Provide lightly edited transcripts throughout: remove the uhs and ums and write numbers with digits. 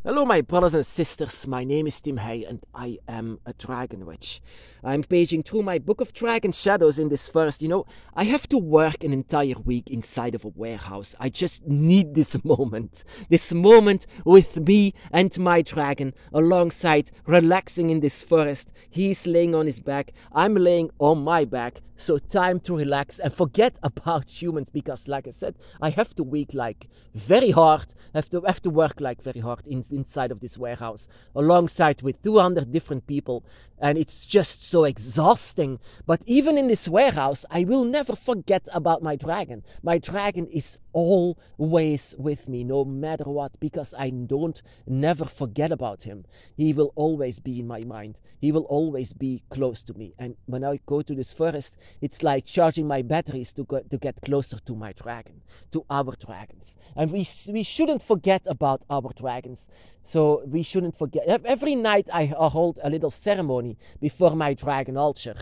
Hello, my brothers and sisters. My name is Tim Heye, and I am a dragon witch. I'm paging through my book of dragon shadows in this first. I have to work an entire week inside of a warehouse. I just need this moment with me and my dragon, alongside relaxing in this forest. He's laying on his back, I'm laying on my back. So time to relax and forget about humans, because, like I said, I have to work like very hard. Have to work like very hard inside of this warehouse, alongside with 200 different people, and it's just so exhausting. But even in this warehouse, I will never forget about my dragon. My dragon is always with me, no matter what, because I don't never forget about him. He will always be in my mind. He will always be close to me. And when I go to this forest, it's like charging my batteries to get closer to my dragon, to our dragons. And we shouldn't forget about our dragons. So we shouldn't forget. Every night I hold a little ceremony before my dragon altar.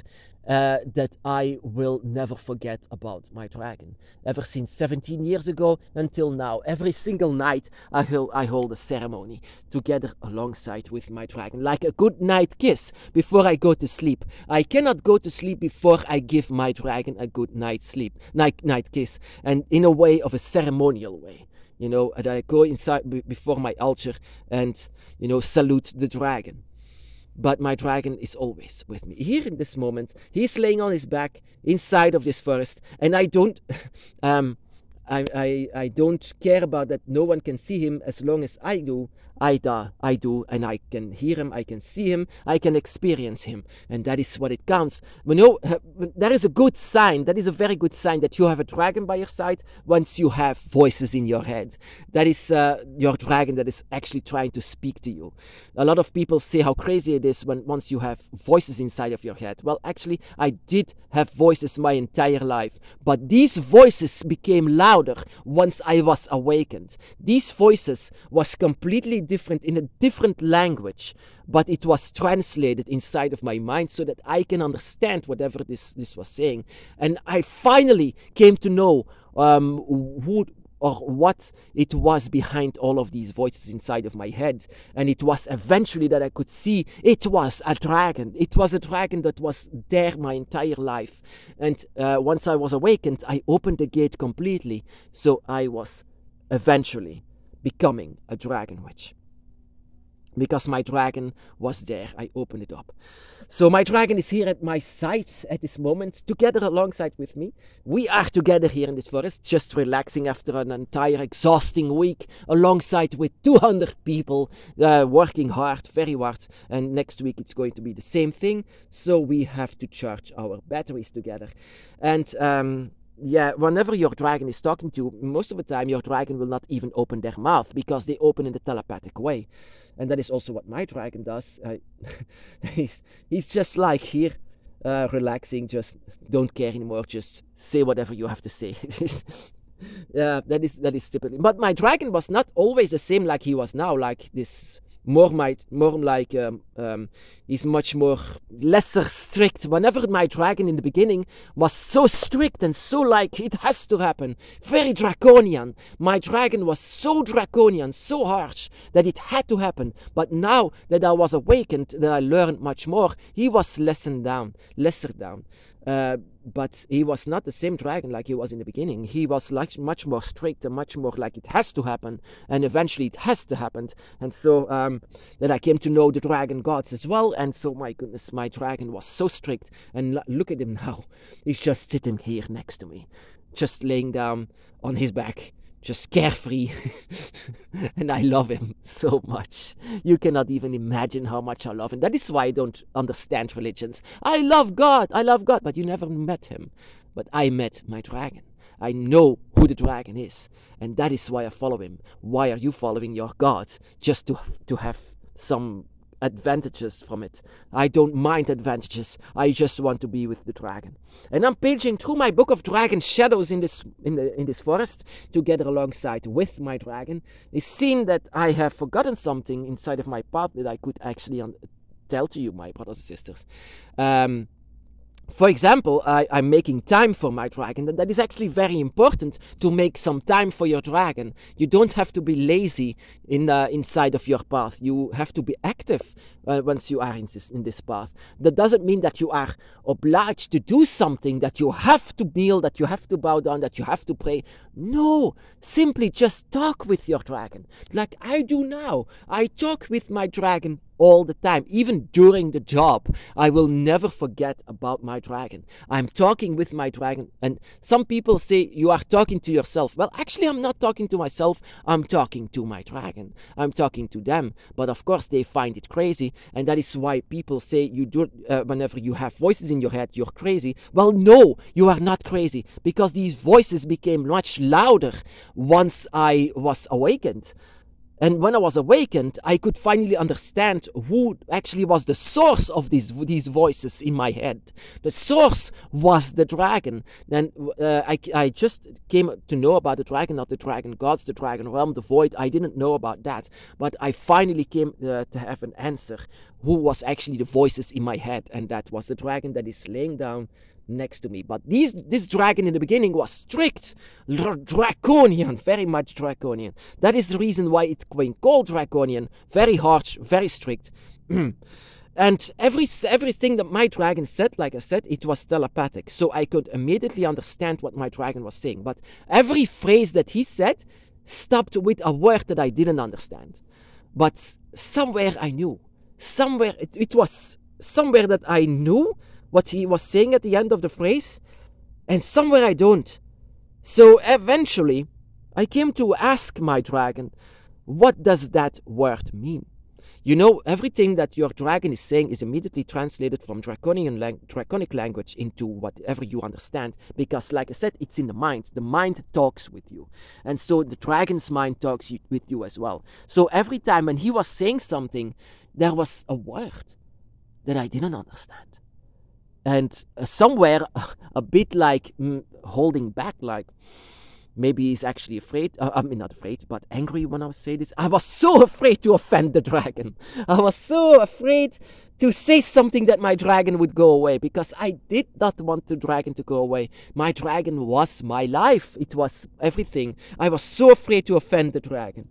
That I will never forget about my dragon. Ever since 17 years ago until now, every single night I hold a ceremony together alongside with my dragon, like a good night kiss before I go to sleep. I cannot go to sleep before I give my dragon a good night kiss, and in a way of a ceremonial way. And I go inside before my altar and salute the dragon. But my dragon is always with me. Here in this moment, he's laying on his back inside of this forest, and I don't, I don't care about that. No one can see him as long as I do. I do, and I can hear him, I can see him, I can experience him, and that is what it counts. There is a good sign, that is a very good sign that you have a dragon by your side once you have voices in your head. That is your dragon that is actually trying to speak to you. A lot of people say how crazy it is once you have voices inside of your head. Well, actually, I did have voices my entire life, but these voices became louder once I was awakened. These voices was completely different, in a different language, but it was translated inside of my mind so that I can understand whatever this was saying. And I finally came to know who or what it was behind all of these voices inside of my head. And it was eventually that I could see it was a dragon. It was a dragon that was there my entire life. And once I was awakened, I opened the gate completely. So I was eventually becoming a dragon witch. Because my dragon was there, I opened it up. So my dragon is here at my side at this moment, together alongside with me. We are together here in this forest, just relaxing after an entire exhausting week, alongside with 200 people, working hard, very hard. And next week it's going to be the same thing. So we have to charge our batteries together. And whenever your dragon is talking to you, most of the time your dragon will not even open their mouth, because they open in the telepathic way. And that is also what my dragon does. He's just like here, relaxing, just don't care anymore, just say whatever you have to say. That is typically. But my dragon was not always the same like he was now, like this. More like he's much more lesser strict. Whenever my dragon in the beginning was so strict and so like it has to happen, very draconian. My dragon was so draconian, so harsh that it had to happen. But now that I was awakened, that I learned much more, he was lesser down. But he was not the same dragon like he was in the beginning. He was like much more strict and much more like it has to happen, and eventually it has to happen. And so that I came to know the dragon gods as well. And so, my goodness, my dragon was so strict. And look at him now. He's just sitting here next to me, just laying down on his back, just carefree. And I love him so much. You cannot even imagine how much I love him. That is why I don't understand religions. I love God, but you never met him. But I met my dragon. I know who the dragon is, and that is why I follow him. Why are you following your God? Just to have some advantages from it. I don't mind advantages. I just want to be with the dragon. And I'm paging through my book of dragon shadows in this forest, together alongside with my dragon. It's seen that I have forgotten something inside of my path that I could actually tell to you, my brothers and sisters. For example, I'm making time for my dragon, and that is actually very important to make some time for your dragon. You don't have to be lazy inside of your path. You have to be active once you are in this path. That doesn't mean that you are obliged to do something, that you have to kneel, that you have to bow down, that you have to pray. No, simply just talk with your dragon, like I do now. I talk with my dragon all the time, even during the job. I will never forget about my dragon. I'm talking with my dragon, and some people say you are talking to yourself. Well, actually, I'm not talking to myself. I'm talking to my dragon. I'm talking to them. But of course, they find it crazy, and that is why people say you do. Whenever you have voices in your head, you're crazy. Well, no, you are not crazy, because these voices became much louder once I was awakened. And when I was awakened, I could finally understand who actually was the source of these voices in my head. The source was the dragon. And I just came to know about the dragon, not the dragon gods, the dragon realm, the void. I didn't know about that. But I finally came to have an answer who was actually the voices in my head. And that was the dragon that is laying down next to me. But this dragon in the beginning was strict, draconian, very much draconian. That is the reason why it's been called draconian, very harsh, very strict. And everything that my dragon said, like I said, it was telepathic, so I could immediately understand what my dragon was saying. But every phrase that he said stopped with a word that I didn't understand. But somewhere I knew, somewhere it was somewhere that I knew what he was saying at the end of the phrase, and somewhere I don't. So eventually, I came to ask my dragon, what does that word mean? You know, everything that your dragon is saying is immediately translated from draconic language into whatever you understand, because, like I said, it's in the mind. The mind talks with you. And so the dragon's mind talks with you as well. So every time when he was saying something, there was a word that I didn't understand. And somewhere, a bit like holding back, like maybe he's actually afraid. I mean, not afraid, but angry when I was saying this. I was so afraid to offend the dragon. I was so afraid to say something that my dragon would go away, because I did not want the dragon to go away. My dragon was my life. It was everything. I was so afraid to offend the dragon.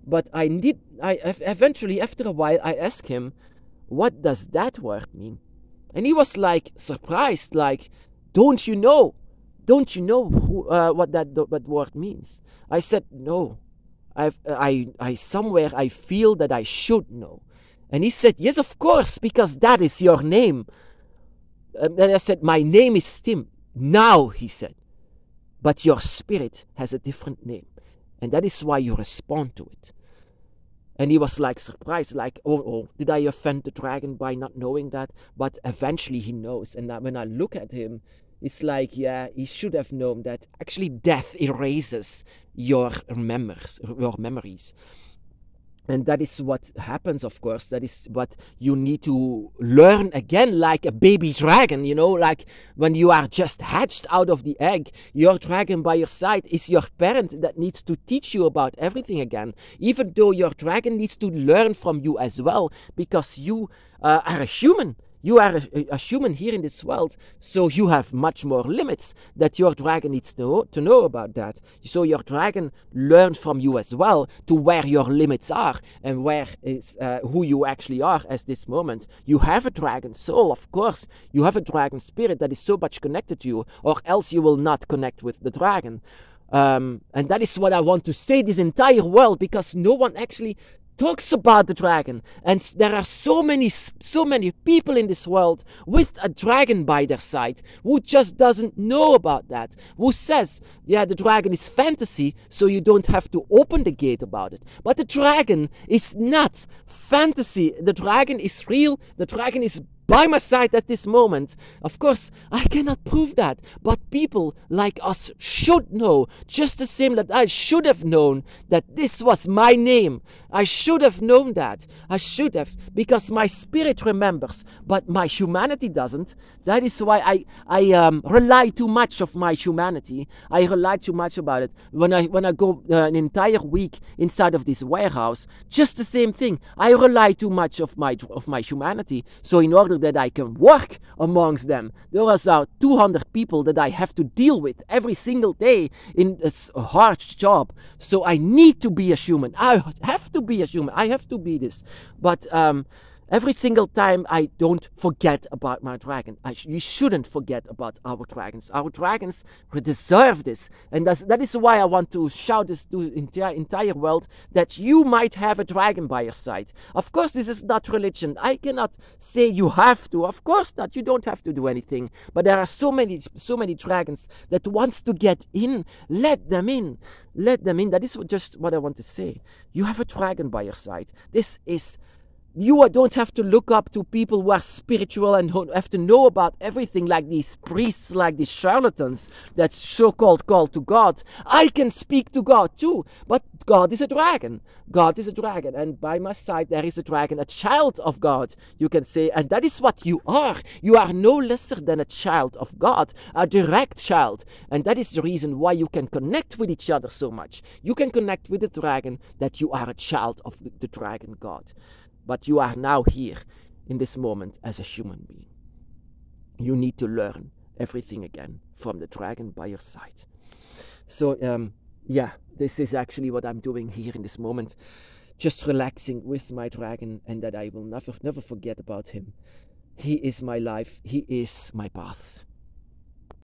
But eventually, after a while, I asked him, what does that word mean? And he was like surprised, like, don't you know? Don't you know what that word means? I said, no. I somewhere I feel that I should know. And he said, yes, of course, because that is your name. And I said, my name is Tim. Now, he said, but your spirit has a different name. And that is why you respond to it. And he was like surprised, like, oh, did I offend the dragon by not knowing that? But eventually he knows. And when I look at him, it's like, yeah, he should have known that actually death erases your memories. And that is what happens, of course. That is what you need to learn again, like a baby dragon, you know, like when you are just hatched out of the egg. Your dragon by your side is your parent that needs to teach you about everything again, even though your dragon needs to learn from you as well, because you are a human. You are a human here in this world, so you have much more limits that your dragon needs to know about that. So your dragon learns from you as well to where your limits are and where is who you actually are at this moment. You have a dragon soul, of course. You have a dragon spirit that is so much connected to you, or else you will not connect with the dragon. And that is what I want to say this entire world, because no one actually talks about the dragon, and there are so many people in this world with a dragon by their side who just doesn't know about that, who says, yeah, the dragon is fantasy, so you don't have to open the gate about it. But the dragon is not fantasy. The dragon is real. The dragon is by my side at this moment. Of course, I cannot prove that, but people like us should know, just the same that I should have known that this was my name. I should have known that. I should have, because my spirit remembers, but my humanity doesn't. That is why I rely too much of my humanity. I rely too much about it. When I go an entire week inside of this warehouse, just the same thing. I rely too much of my humanity. So in order that I can work amongst them, there are 200 people that I have to deal with every single day in this hard job. So I need to be a human. I have to be a human. I have to be this. But every single time I don't forget about my dragon. You shouldn't forget about our dragons. Our dragons deserve this. And that is why I want to shout this to the entire world, that you might have a dragon by your side. Of course, this is not religion. I cannot say you have to. Of course not. You don't have to do anything. But there are so many dragons that wants to get in. Let them in. Let them in. That is just what I want to say. You have a dragon by your side. You don't have to look up to people who are spiritual and who have to know about everything, like these priests, like these charlatans that's so-called called to God. I can speak to God too, but God is a dragon. God is a dragon, and by my side there is a dragon, a child of God, you can say, and that is what you are. You are no lesser than a child of God, a direct child, and that is the reason why you can connect with each other so much. You can connect with the dragon, that you are a child of the dragon God. But you are now here in this moment as a human being. You need to learn everything again from the dragon by your side. So, yeah, this is actually what I'm doing here in this moment. Just relaxing with my dragon, and that I will never forget about him. He is my life. He is my path.